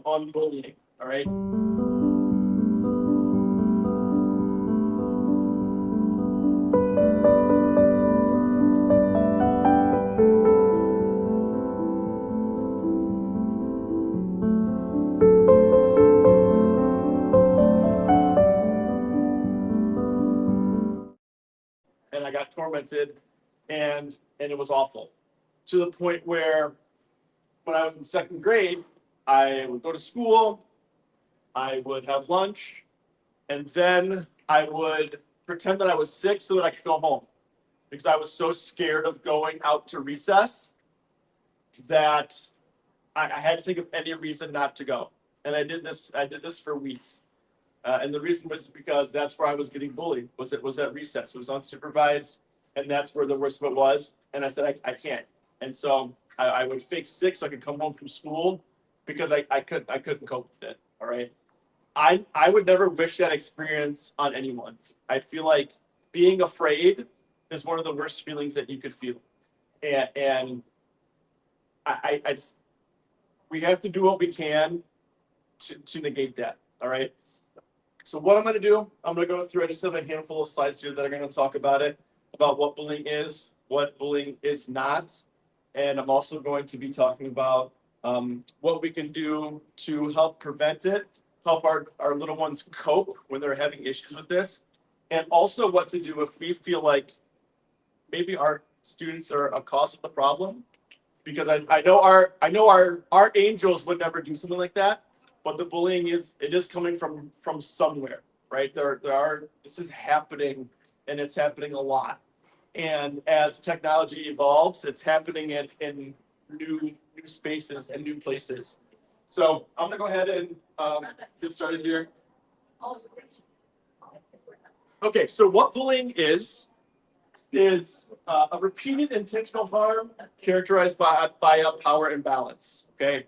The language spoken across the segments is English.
on bullying, all right? And I got tormented, and it was awful, to the point where when I was in second grade, I would go to school, I would have lunch, and then I would pretend that I was sick so that I could go home, because I was so scared of going out to recess that I had to think of any reason not to go. And I did this for weeks. And the reason was because that's where I was getting bullied, was at recess. It was unsupervised, and that's where the worst of it was. And I said, I can't. And so I would fake sick so I could come home from school, because I couldn't cope with it. All right. I would never wish that experience on anyone. I feel like being afraid is one of the worst feelings that you could feel. And I just, we have to do what we can to negate that. All right. So what I'm going to do, I'm going to go through, I just have a handful of slides here that are going to talk about what bullying is, what bullying is not. And I'm also going to be talking about what we can do to help prevent it, help our little ones cope when they're having issues with this, and also what to do if we feel like maybe our students are a cause of the problem. Because I know our angels would never do something like that. But the bullying is coming from somewhere, right? This is happening, and it's happening a lot. And as technology evolves, it's happening in new spaces and new places. So I'm gonna go ahead and get started here. Okay, so what bullying is a repeated intentional harm characterized by a power imbalance. Okay.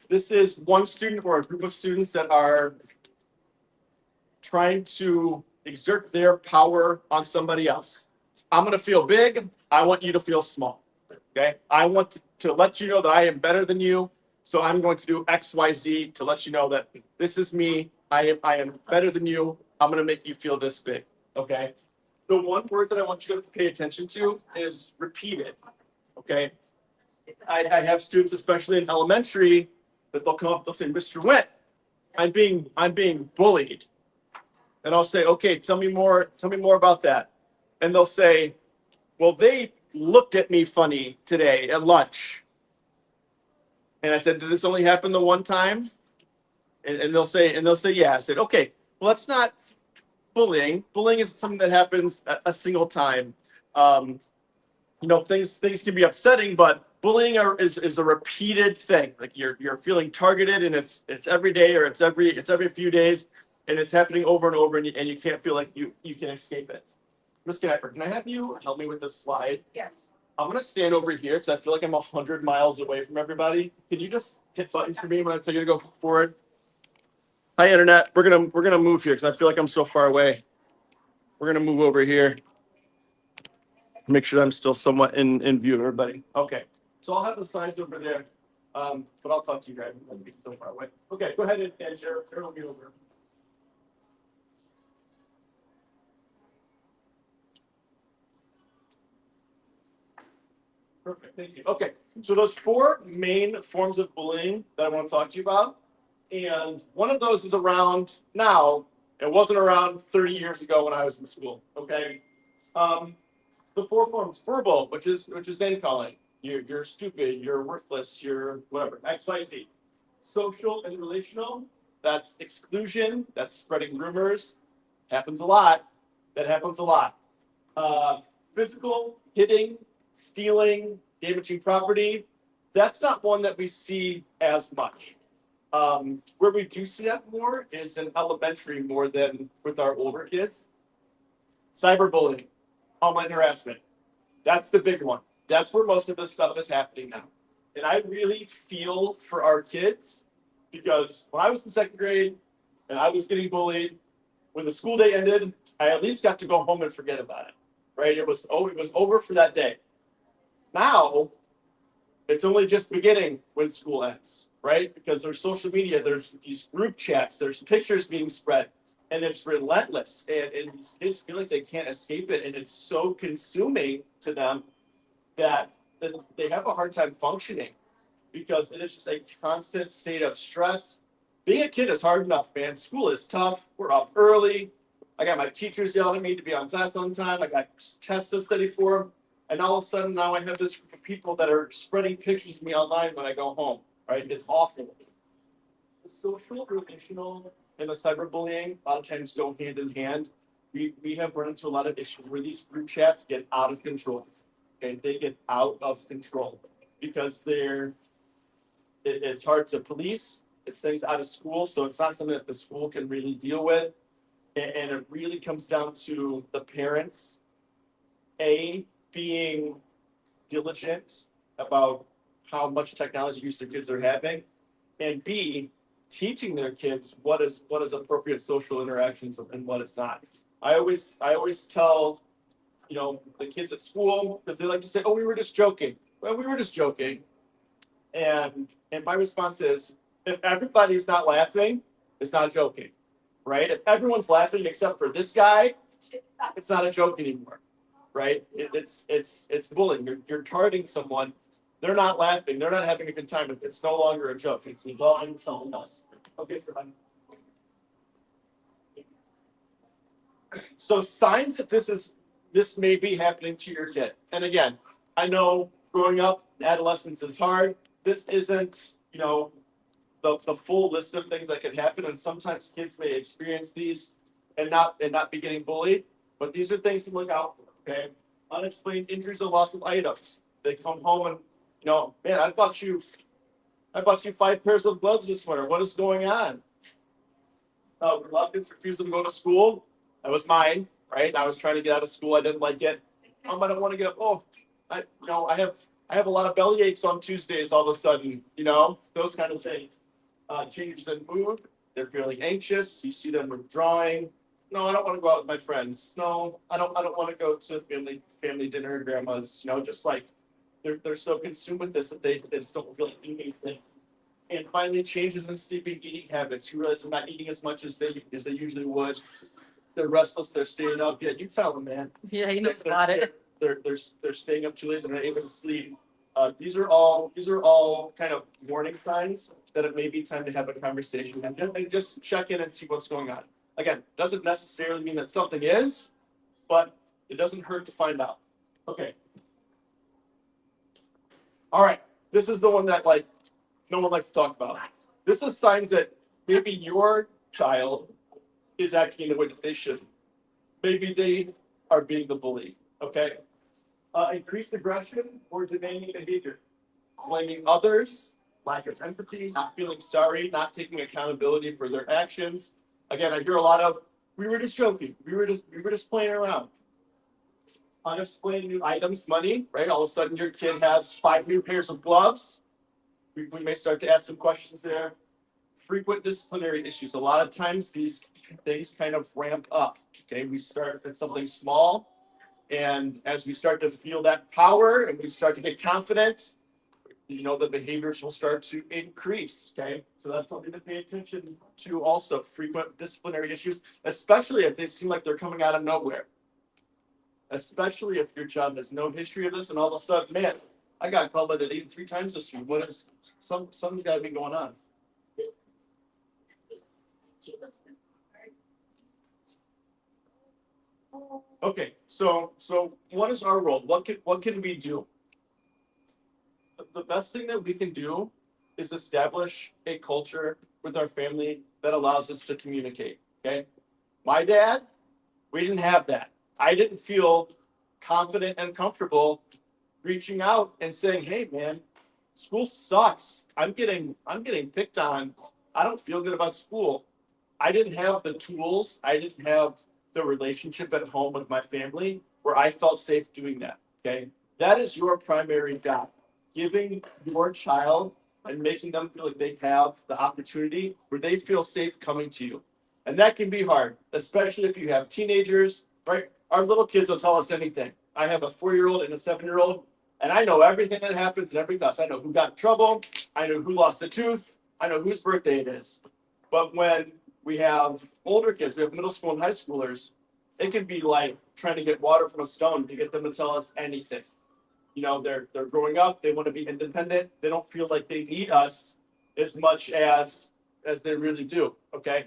This is one student or a group of students that are trying to exert their power on somebody else. I'm going to feel big. I want you to feel small. Okay. I want to let you know that I am better than you. So I'm going to do X, Y, Z to let you know that this is me. I am better than you. I'm going to make you feel this big. Okay. The one word that I want you to pay attention to is repeated. Okay. I have students, especially in elementary, that they'll come up, they'll say, Mr. Went, I'm being bullied. And I'll say, okay, tell me more about that. And they'll say, well, they looked at me funny today at lunch. And I said, did this only happen the one time? And they'll say, yeah. I said, okay, well, that's not bullying. Bullying is something that happens a single time. Things can be upsetting, but bullying is a repeated thing. Like you're feeling targeted, and it's every day, or it's every few days, and it's happening over and over, and you can't feel like you can escape it. Ms. Stafford, can I have you help me with this slide? Yes. I'm gonna stand over here because I feel like I'm 100 miles away from everybody. Can you just hit buttons for me when I tell you to go forward? Hi, internet. We're gonna move here because I feel like I'm so far away. We're gonna move over here. Make sure I'm still somewhat in view of everybody. Okay. So I'll have the slides over there, but I'll talk to you guys. I'm so far away. Okay, go ahead and share will be over. Perfect, thank you. Okay, so those four main forms of bullying that I want to talk to you about, and one of those is around now. It wasn't around 30 years ago when I was in school. Okay, the four forms: verbal, which is name calling. You're stupid. You're worthless. You're whatever. X, Y, Z. Social and relational. That's exclusion. That's spreading rumors. Happens a lot. That happens a lot. Physical, hitting, stealing, damaging property. That's not one that we see as much. Where we do see that more is in elementary more than with our older kids. Cyberbullying, online harassment. That's the big one. That's where most of this stuff is happening now. And I really feel for our kids, because when I was in second grade and I was getting bullied, when the school day ended, I at least got to go home and forget about it. Right? It was over for that day. Now, it's only just beginning when school ends. right? Because there's social media, there's these group chats, there's pictures being spread, and it's relentless. And these kids feel like they can't escape it, and it's so consuming to them that they have a hard time functioning because it is just a constant state of stress. Being a kid is hard enough, man. School is tough. We're up early. I got my teachers yelling at me to be on class on time. I got tests to study for. And all of a sudden now I have this group of people that are spreading pictures of me online when I go home, right? It's awful. The social, relational, and the cyberbullying a lot of times go hand in hand. We have run into a lot of issues where these group chats get out of control. Okay, they get out of control because it's hard to police. It's things out of school, so it's not something that the school can really deal with. And it really comes down to the parents, being diligent about how much technology use their kids are having, and B, teaching their kids what is appropriate social interactions and what is not. I always tell the kids at school, because they like to say, "Oh, we were just joking." Well, we were just joking, and my response is, if everybody's not laughing, it's not joking, right? If everyone's laughing except for this guy, it's not a joke anymore, right? It's bullying. You're targeting someone. They're not laughing. They're not having a good time. It's no longer a joke. It's involving someone else. Okay, so signs that this may be happening to your kid. And again, I know growing up, adolescence is hard. This isn't, the full list of things that could happen. And sometimes kids may experience these and not be getting bullied. But these are things to look out for. Okay, unexplained injuries or loss of items. They come home and man, I bought you 5 pairs of gloves this winter. What is going on? Reluctance, refusal to go to school. That was mine, right? I was trying to get out of school. I didn't like it. I don't want to get. Oh, I have a lot of belly aches on Tuesdays. All of a sudden, those kind of things. Changes in mood. They're feeling anxious. You see them withdrawing. No, I don't want to go out with my friends. No, I don't want to go to family dinner or grandma's. Just like they're so consumed with this that they just don't feel like eating anything. And finally, changes in sleeping, eating habits. You realize they're not eating as much as they usually would. They're restless. They're staying up. Yeah, you tell them, man. Yeah, he knows about it. They're staying up too late. They're not able to sleep. These are all kind of warning signs that it may be time to have a conversation and just check in and see what's going on. Again, doesn't necessarily mean that something is, but it doesn't hurt to find out. Okay. All right. This is the one that no one likes to talk about. This is signs that maybe your child is acting in the way that they should. Maybe they are being the bully. Okay. Increased aggression or demanding behavior. Blaming others, lack of empathy, not feeling sorry, not taking accountability for their actions. Again, I hear a lot of, we were just joking. We were just playing around. Unexplained new items, money, right? All of a sudden your kid has 5 new pairs of gloves. We may start to ask some questions there. Frequent disciplinary issues. A lot of times these things kind of ramp up. Okay, we start with something small, and as we start to feel that power and we start to get confident, the behaviors will start to increase. Okay, so that's something to pay attention to. Also, frequent disciplinary issues, especially if they seem like they're coming out of nowhere. Especially if your child has no history of this, and all of a sudden, man, I got called by the lady 3 times this week. What is something's got to be going on? Okay, so what is our role? What can we do? The best thing that we can do is establish a culture with our family that allows us to communicate. Okay, my dad, we didn't have that. I didn't feel confident and comfortable reaching out and saying, "Hey, man, school sucks. I'm getting picked on. I don't feel good about school." I didn't have the tools. I didn't have the relationship at home with my family where I felt safe doing that. Okay, that is your primary job: giving your child and making them feel like they have the opportunity where they feel safe coming to you. And that can be hard, especially if you have teenagers, right? Our little kids will tell us anything. I have a 4-year-old and a 7-year-old, and I know everything that happens and everything else. I know who got in trouble. I know who lost a tooth. I know whose birthday it is. But when we have older kids, we have middle school and high schoolers, it can be like trying to get water from a stone to get them to tell us anything. You know, they're growing up, they want to be independent, they don't feel like they need us as much as they really do. Okay.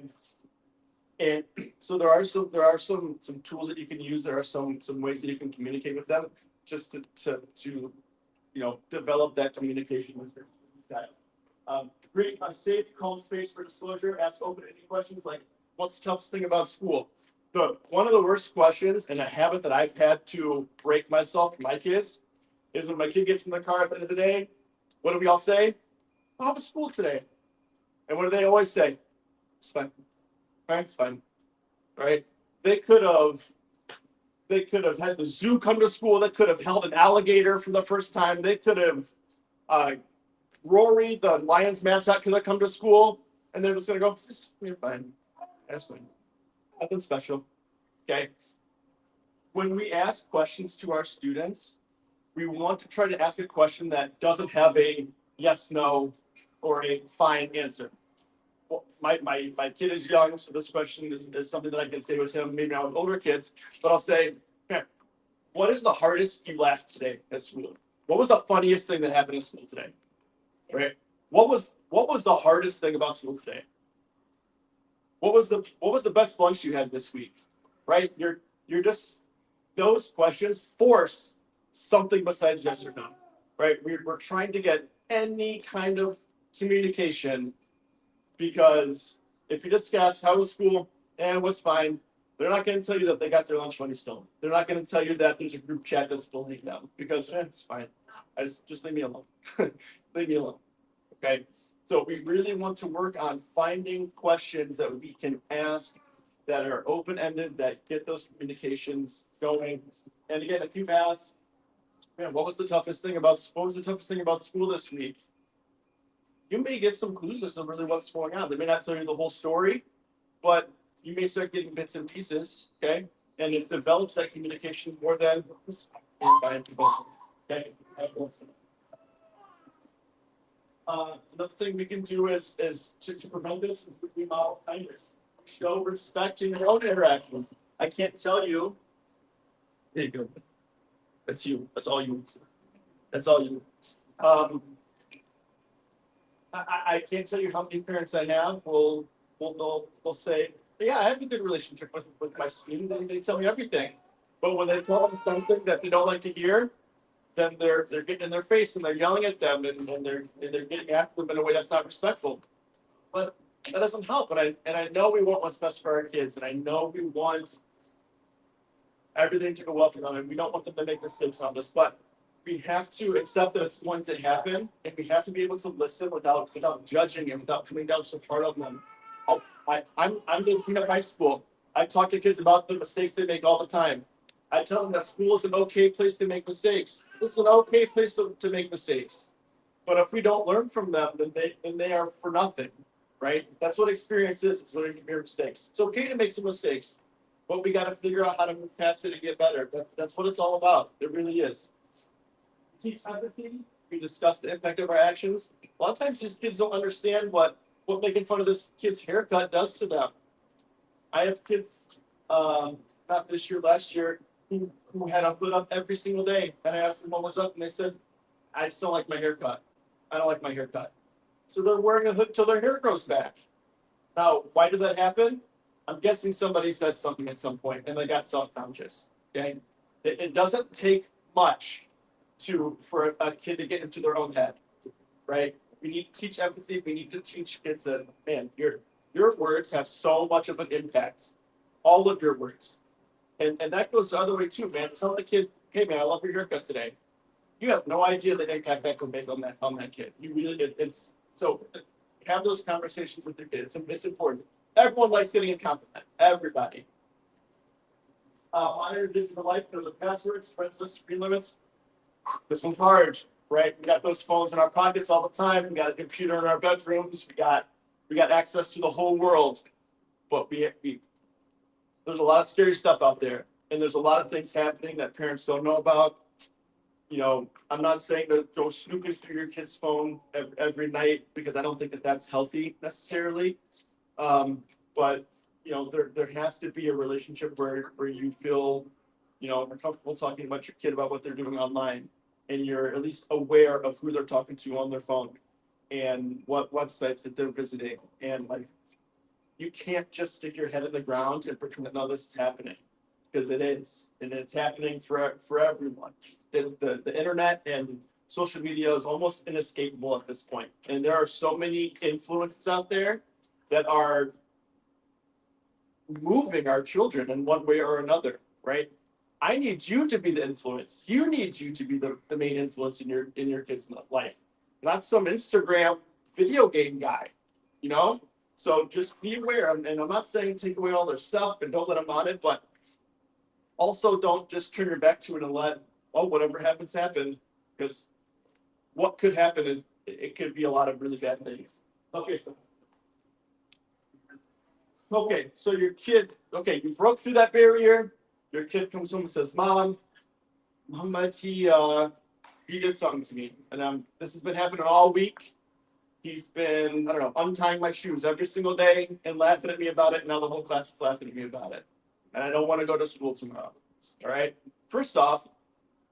And so there are some tools that you can use. There are some ways that you can communicate with them just to develop that communication with their child. Create a safe, calm space for disclosure. Ask open any questions like, what's the toughest thing about school? One of the worst questions and a habit that I've had to break myself for my kids is when my kid gets in the car at the end of the day, what do we all say? Oh, how was school today? And what do they always say? It's fine. Right, it's fine. Right? They could have had the zoo come to school. They could have held an alligator for the first time. They could have Rory, the Lions mascot, could have come to school, and they're just gonna go, you're fine. That's fine. Nothing special. Okay. When we ask questions to our students, we want to try to ask a question that doesn't have a yes, no, or a fine answer. Well, my kid is young, so this question is something that I can say with him, maybe not with older kids, but I'll say, okay, what is the hardest you laughed today at school? What was the funniest thing that happened in school today? Right? What was the hardest thing about school today? What was the best lunch you had this week? Right? You're just, those questions force something besides yes or no. Right? We're trying to get any kind of communication, because if you just ask how was school, and it was fine, they're not going to tell you that they got their lunch money stolen. They're not going to tell you that there's a group chat that's bullying them, because it's fine. I just leave me alone. Leave me alone. Okay. So we really want to work on finding questions that we can ask that are open-ended, that get those communications going. And again, if you've asked, man, what was the toughest thing about school this week? You may get some clues as to really what's going on. They may not tell you the whole story, but you may start getting bits and pieces. Okay. And it develops that communication more than okay. Another thing we can do is to prevent this is we model kindness. Show respect in your own interactions. I can't tell you. There you go. That's you. That's all you. That's all you. I can't tell you how many parents I have will they'll say, yeah, I have a good relationship with my student, and they tell me everything. But when they tell them something that they don't like to hear, then they're getting in their face and they're yelling at them and they're getting after them in a way that's not respectful. But that doesn't help. And I know we want what's best for our kids, and I know we want everything to go well for them, and we don't want them to make mistakes on this, but we have to accept that it's going to happen, and we have to be able to listen without judging and without coming down so hard on them. I'm doing cleanup high school. I talk to kids about the mistakes they make all the time. I tell them that school is an okay place to make mistakes. It's an okay place to make mistakes. But if we don't learn from them, then they are for nothing, right? That's what experience is. It's learning from your mistakes. It's okay to make some mistakes, but we got to figure out how to move past it and get better. That's what it's all about. It really is. Teach empathy. We discuss the impact of our actions. A lot of times these kids don't understand what making fun of this kid's haircut does to them. I have kids, not this year, last year, who had a hood up every single day. And I asked them what was up, and they said, I just don't like my haircut. I don't like my haircut. So they're wearing a hood till their hair grows back. Now, why did that happen? I'm guessing somebody said something at some point and they got self-conscious. Okay. It doesn't take much for a kid to get into their own head, right? We need to teach empathy. We need to teach kids that, man, your words have so much of an impact. All of your words. And that goes the other way too, man. Tell the kid, hey man, I love your haircut today. You have no idea the impact that could make on that kid. You really, it's so have those conversations with your kids. It's important. Everyone likes getting a compliment. Everybody. Monitor digital life, know the passwords, friends list, screen limits. This one's hard, right? We got those phones in our pockets all the time. We got a computer in our bedrooms. We got access to the whole world. But there's a lot of scary stuff out there, and there's a lot of things happening that parents don't know about. I'm not saying to go snooping through your kid's phone every night because I don't think that that's healthy necessarily. But there has to be a relationship where you feel, are comfortable talking about your kid about what they're doing online, and you're at least aware of who they're talking to on their phone and what websites that they're visiting. And like, you can't just stick your head in the ground and pretend that none of this is happening, because it is, and it's happening for everyone. The internet and social media is almost inescapable at this point, and there are so many influences out there that are moving our children in one way or another, right? I need you to be the influence. You need you to be the main influence in your kid's life, not some Instagram video game guy, you know? So just be aware. And I'm not saying take away all their stuff and don't let them on it, but also don't just turn your back to it and let, whatever happens, happen. Because what could happen is it could be a lot of really bad things. So your kid, you broke through that barrier. Your kid comes home and says, Mom, he did something to me. And this has been happening all week. He's been, untying my shoes every single day and laughing at me about it. And now the whole class is laughing at me about it. And I don't want to go to school tomorrow. All right. First off,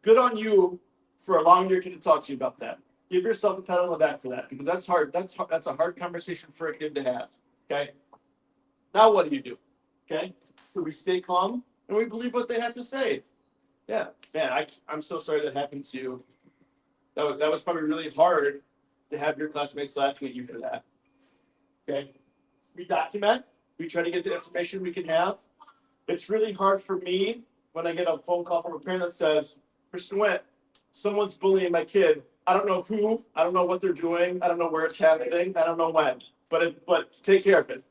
good on you for allowing your kid to talk to you about that. Give yourself a pat on the back for that, because that's hard. That's a hard conversation for a kid to have. Okay. Now what do? Okay. So we stay calm and we believe what they have to say. Yeah, man, I'm so sorry that happened to you. That was probably really hard to have your classmates laughing at you for that. Okay. We document. We try to get the information we can have. It's really hard for me when I get a phone call from a parent that says, Mr. Went, someone's bullying my kid. I don't know who. I don't know what they're doing. I don't know where it's happening. I don't know when. But take care of it.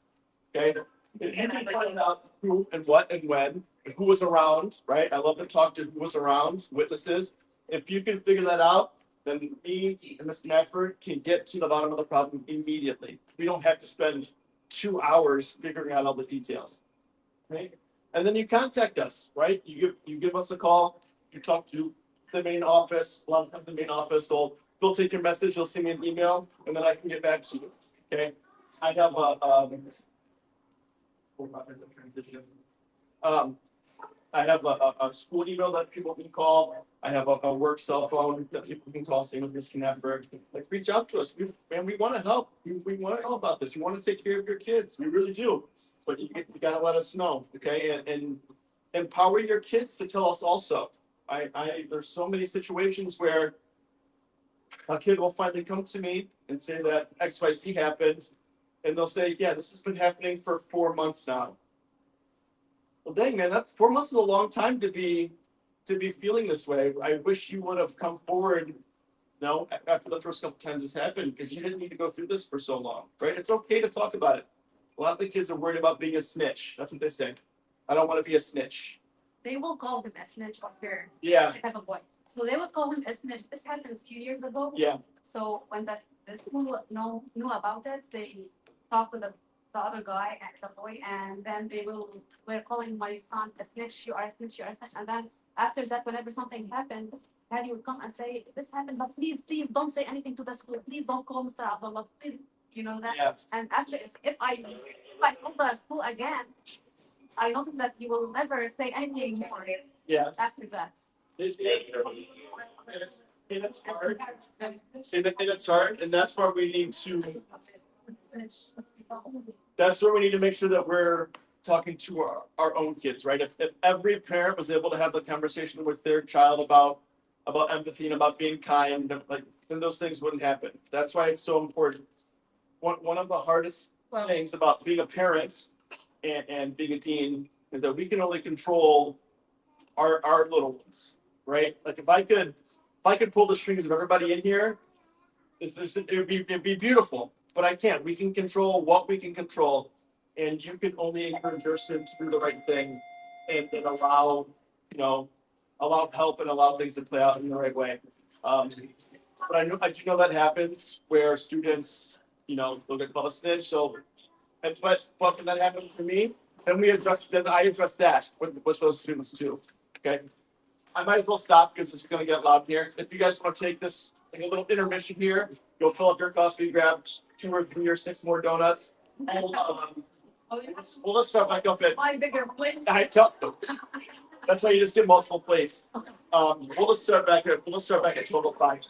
Okay. If you can find out who and what and when and who was around, right? I love to talk to who was around, witnesses. If you can figure that out, then me and Mr. Nafford can get to the bottom of the problem immediately. We don't have to spend 2 hours figuring out all the details. Okay. And then you contact us, right? You give us a call. You talk to the main office. A lot of times the main office they'll take your message. They'll send me an email, and then I can get back to you. Okay. I have I have a school email that people can call. I have a work cell phone that people can call. Same with Ms. Knaffer. Like, reach out to us. We want to help. We want to know about this. We want to take care of your kids. We really do. But you got to let us know, okay? And empower your kids to tell us also. There's so many situations where a kid will finally come to me and say that XYZ happened, and they'll say, yeah, this has been happening for 4 months now. Well, dang, man, that's 4 months is a long time to be feeling this way. I wish you would have come forward, after the first couple times this happened, because you didn't need to go through this for so long, right? It's okay to talk about it. A lot of the kids are worried about being a snitch. That's what they say. I don't want to be a snitch. They will call him a snitch after. Yeah. I have a boy. So they would call him a snitch. This happened a few years ago. Yeah. So when the school knew about it, they talked with the other guy and the boy, and then were calling my son a snitch. You are a snitch. You are a snitch. And then after that, whenever something happened, Daddy would come and say, "This happened, but please don't say anything to the school. Please don't call Mr. Abdullah. Please, that." Yeah. And after, if I call the school again, I noticed that he will never say anything more. Yeah. After that. It's hard. And it's hard, and that's why we need to. That's where we need to make sure that we're talking to our own kids, right? If every parent was able to have the conversation with their child about empathy and about being kind, then those things wouldn't happen. That's why it's so important. One of the hardest things about being a parent and being a dean is that we can only control our little ones, right? Like if I could pull the strings of everybody in here, it'd be beautiful. But I can't. We can control what we can control, and you can only encourage your students to do the right thing, and allow help and allow things to play out in the right way. But I do know that happens where students, they'll get called a snitch. So, but when that happens to me, then I address that with those students too. Okay. I might as well stop because it's gonna get loud here. If you guys want to take this, like a little intermission here, go fill up your coffee, grab 2 or 3 or 6 more donuts. And, we'll just start back up at, My bigger plate. I tell, that's why you just get multiple plates. We'll just start back at total 5.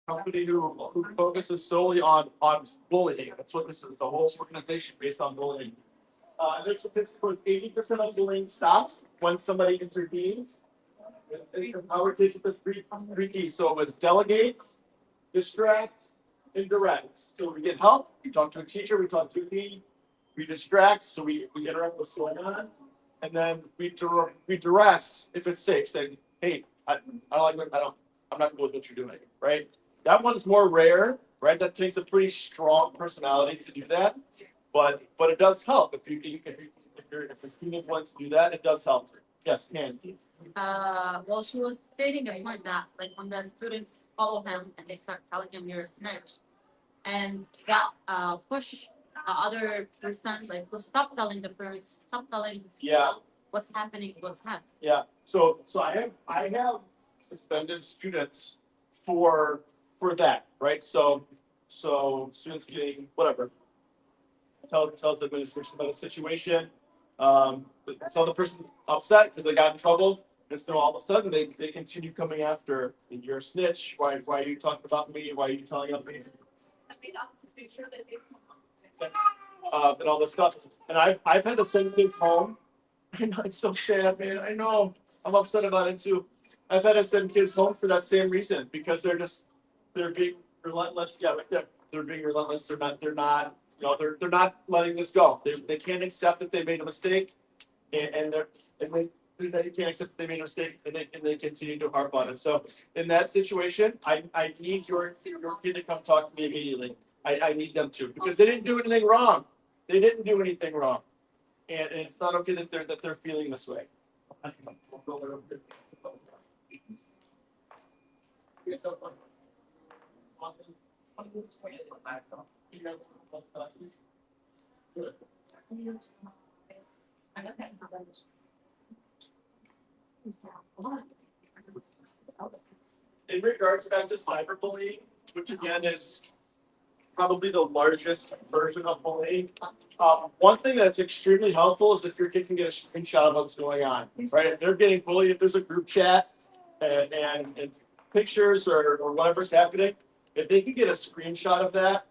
company who focuses solely on bullying. That's what this is, a whole organization based on bullying. And there's statistics where 80% of bullying stops when somebody intervenes. It's empowered kids with the three keys. So it was delegate, distract, and direct. So we get help, we talk to a teacher, we talk to a team, we distract, so we interrupt what's going on. And then we direct if it's safe, saying, hey, I don't like I'm not cool with what you're doing, right? That one's more rare, right? That takes a pretty strong personality to do that. But it does help if the student wants to do that, it does help. Yes, can. Well, she was stating a point that, like, when the students follow him and they start telling him you're a snitch, and that push the other person, like, to stop telling the parents, stop telling the school Yeah. what's happening with him. Yeah. So I have suspended students for that, right? So students getting whatever. Tells the administration about a situation. So the person upset because they got in trouble. Just know all of a sudden they continue coming after, you're a snitch. Why are you talking about me? Why are you telling on me? And all this stuff. And I've had to send kids home. I know it's so sad, man. I know. I'm upset about it too. I've had to send kids home for that same reason because they're being relentless. Yeah, right there. They're being relentless. They're not letting this go. They can't accept that they made a mistake, and they can't accept that they made a mistake, and they continue to harp on it. So in that situation, I need your kid to come talk to me immediately. I need them to because they didn't do anything wrong. They didn't do anything wrong, and it's not okay that they're feeling this way. Good. In regards back to cyberbullying, which again is probably the largest version of bullying. One thing that's extremely helpful is if your kid can get a screenshot of what's going on, right? If they're getting bullied, if there's a group chat and pictures or whatever's happening, if they can get a screenshot of that,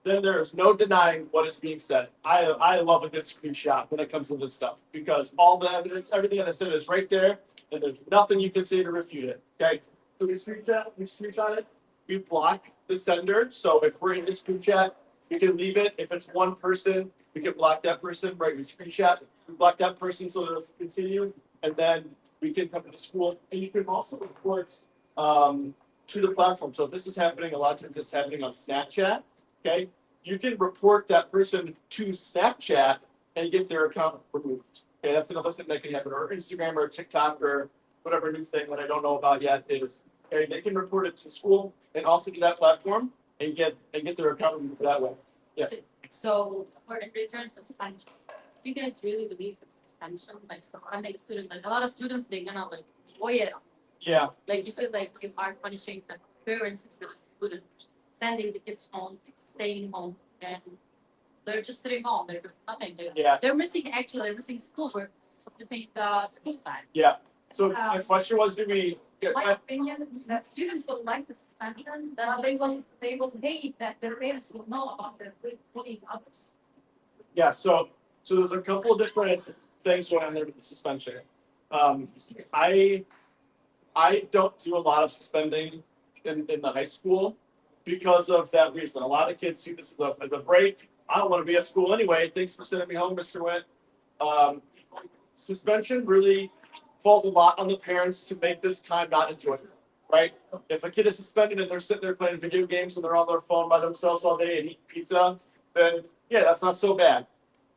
then there's no denying what is being said. I love a good screenshot when it comes to this stuff because all the evidence, everything that I said is right there, and there's nothing you can say to refute it. Okay, so we screenshot it. We block the sender. So if we're in this group chat, we can leave it. If it's one person, we can block that person. Right, we screenshot, we block that person so that it'll continue, and then we can come to the school, and you can also report to the platform. So if this is happening, a lot of times it's happening on Snapchat. Okay, you can report that person to Snapchat and get their account removed. Okay, that's another thing that can happen, or Instagram or TikTok or whatever new thing that I don't know about yet is. Okay, they can report it to school and also to that platform and get their account removed that way. Yes. So for in return suspension, do you guys really believe in suspension? Like suspending a student, like a lot of students, they're gonna like enjoy it. Yeah. Like you feel like you are punishing the parents instead of students, sending the kids home, staying home, and they're just sitting home. They're doing nothing. They're missing school work, missing the school time. Yeah. So my question was, do we? My opinion, that students will like the suspension, that they will hate that their parents will know about their bullying others. Yeah. So there's a couple of different things going on there with the suspension. I don't do a lot of suspending in the high school because of that reason. A lot of kids see this as a break. I don't want to be at school anyway. Thanks for sending me home, Mr. Went. Suspension really falls a lot on the parents to make this time not enjoyable, right? If a kid is suspended and they're sitting there playing video games and they're on their phone by themselves all day and eating pizza, then yeah, that's not so bad.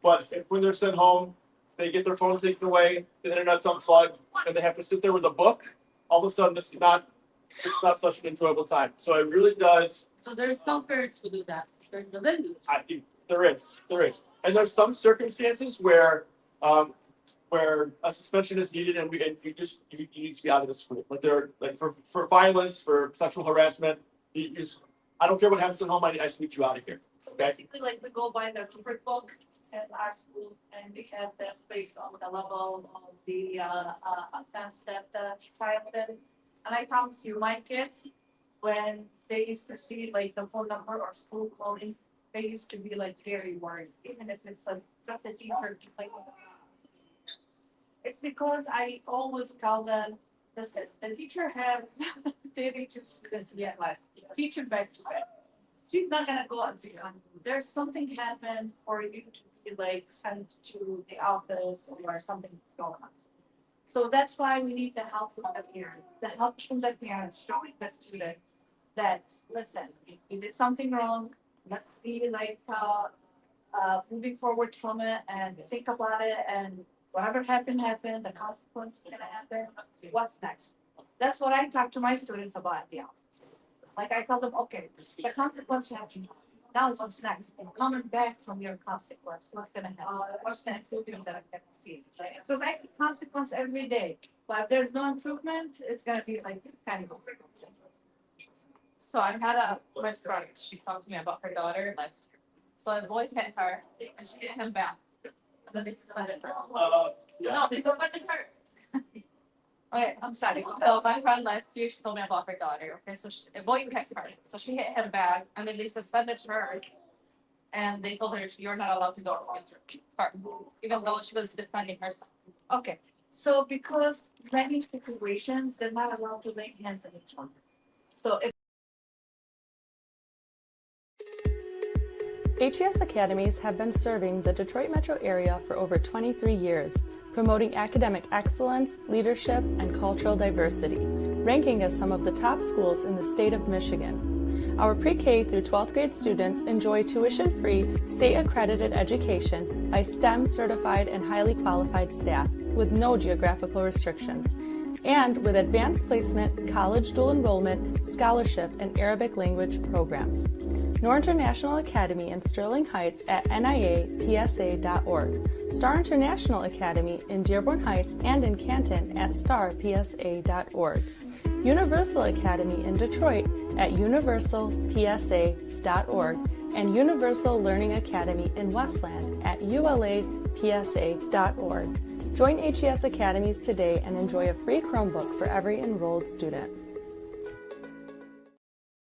But when they're sent home, they get their phone taken away, the internet's unplugged, and they have to sit there with a book. All of a sudden, it's not such an enjoyable time. So it really does. So there's some parents who do that. There's the do. There is, and there's some circumstances where a suspension is needed, and you need to be out of the school. Like for violence, for sexual harassment. I don't care what happens at home. I just need you out of here. Okay. Basically, like we go by the rubric book at our school, and we have this based on the level of the offense that the child did. And I promise you, my kids, when they used to see like the phone number or school calling, they used to be like very worried, even if it's like just a teacher like. It's because I always tell them, listen, the teacher has 32 students in class, teacher back to back. She's not gonna go and say, there's something happened for you to be like sent to the office or something that's going on. So that's why we need the help from the parents, the help from the parents showing the student that, listen, you did something wrong, let's be like, moving forward from it and think about it, and whatever happened, the consequence is gonna happen, what's next? That's what I talk to my students about at the office. Like I tell them, okay, the consequence happened, now what's next? And coming back from your consequence, what's gonna happen? What's next? Things that I can see. So I get consequence every day, but if there's no improvement, it's gonna be like kind of. So I had my friend, she talked to me about her daughter last year. So a boy hit her and she hit him back. And then they suspended her. Yeah. No, they suspended her. Okay, I'm sorry. so my friend last year, she told me about her daughter. Okay, so a boy hit her. So she hit him back and then they suspended her. And they told her you're not allowed to go to her, even though she was defending herself. Okay, so because many situations, they're not allowed to lay hands on each other. So if HES Academies have been serving the Detroit metro area for over 23 years, promoting academic excellence, leadership, and cultural diversity, ranking as some of the top schools in the state of Michigan. Our pre-K through 12th grade students enjoy tuition-free, state-accredited education by STEM-certified and highly qualified staff with no geographical restrictions, and with advanced placement, college dual enrollment, scholarship, and Arabic language programs. Noor International Academy in Sterling Heights at niapsa.org, Star International Academy in Dearborn Heights and in Canton at starpsa.org, Universal Academy in Detroit at universalpsa.org, and Universal Learning Academy in Westland at ulapsa.org. Join HES Academies today and enjoy a free Chromebook for every enrolled student.